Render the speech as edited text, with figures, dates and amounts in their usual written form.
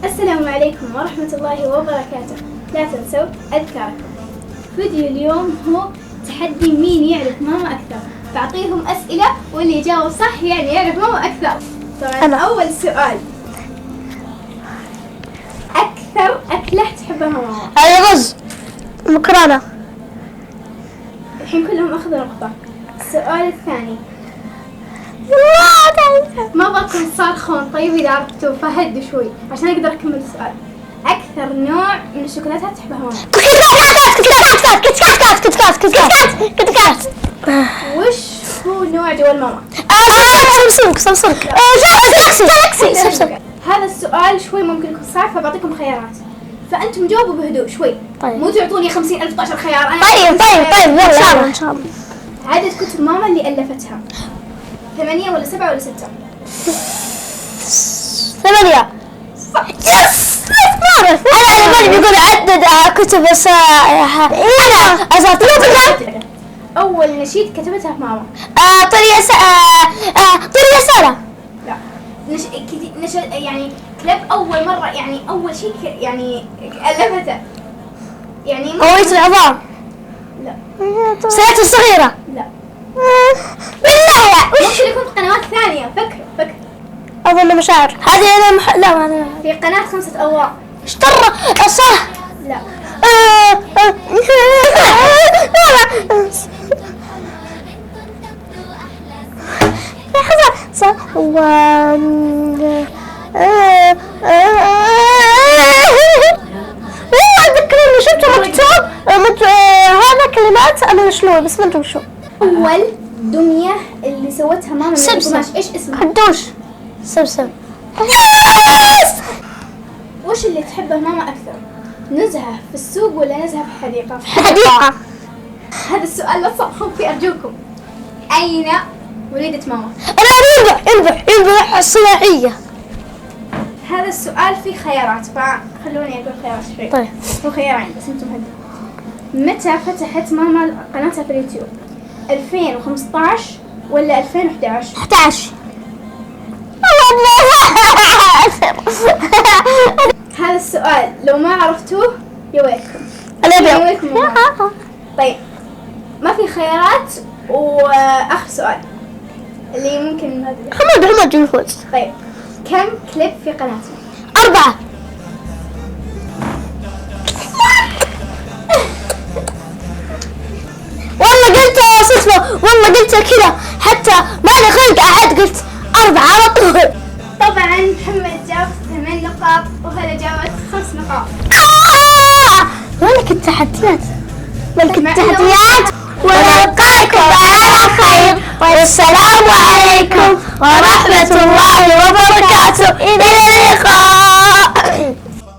السلام عليكم ورحمة الله وبركاته. لا تنسوا أذكاركم. فيديو اليوم هو تحدي مين يعرف ماما أكثر. بعطيهم أسئلة واللي يجاوب صح يعني يعرف ماما أكثر. طبعا أول سؤال، أكثر أكلة تحبها ماما؟ رز، مكرونة. الحين كلهم أخذوا نقطة. السؤال الثاني، ما بكون صارخون طيب إذا عرفتوا فهدوا شوي عشان أقدر أكمل السؤال. أكثر نوع من الشوكولاتات تحبها ماما؟ كت. وش هو نوع جوال ماما؟ سامسونج. هذا السؤال شوي ممكن يكون صعب فبعطيكم خيارات فأنتم جاوبوا بهدوء شوي. طيب. مو تعطوني 50,000 12 خيار. أنا طيب يلا إن شاء الله. عدد كتب ماما اللي ألفتها 8 ولا 7 ولا 6؟ 8. يس أنا بالي بيقول عدد كتب بس أنا أساطير. أول نشيد كتبتها ماما؟ طريقة سهلة. لا يعني كلب أول مرة يعني أول شيء يعني ألفته يعني قوية العظام. لا. سيارة الصغيرة. لا. بالله ممكن يكون قنوات ثانية. فكر أظن مشاعر. هذه أنا لا أنا في قناة 5 أضواء. اشترى صح. لا. ذكرني شفت مكتوب هذا كلمات أنا شلون بس ما أدري شو. أول دمية اللي سوتها ماما من القماش إيش اسمها؟ حدوش. سمسم. وش اللي تحبه ماما أكثر؟ نزهة في السوق ولا نزهة في الحديقة؟ حديقة. هذا السؤال لا تصحون فيه أرجوكم. أين وليدة ماما؟ انبح الصناعية. هذا السؤال فيه خيارات فخلوني أقول خيارات شوي. طيب. هو خيارين بس أنتم هدوا. متى فتحت ماما قناتها في اليوتيوب؟ 2015 ولا 2011؟ 11. هذا السؤال لو ما عرفتوه يا ويلكم. الأبيض. ويلكم والله. طيب ما في خيارات وآخر سؤال اللي ممكن ما أدري. حمد جنفوز. طيب كم كليب في قناتي؟ 4. والله قلت كذا حتى ما لي خلق أحد قلت 4 على طول. طبعا محمد جاب 8 نقاط وهلا جابت 5 نقاط. ملك التحديات. ونلقاكم على خير والسلام عليكم ورحمة الله وبركاته. إلى اللقاء.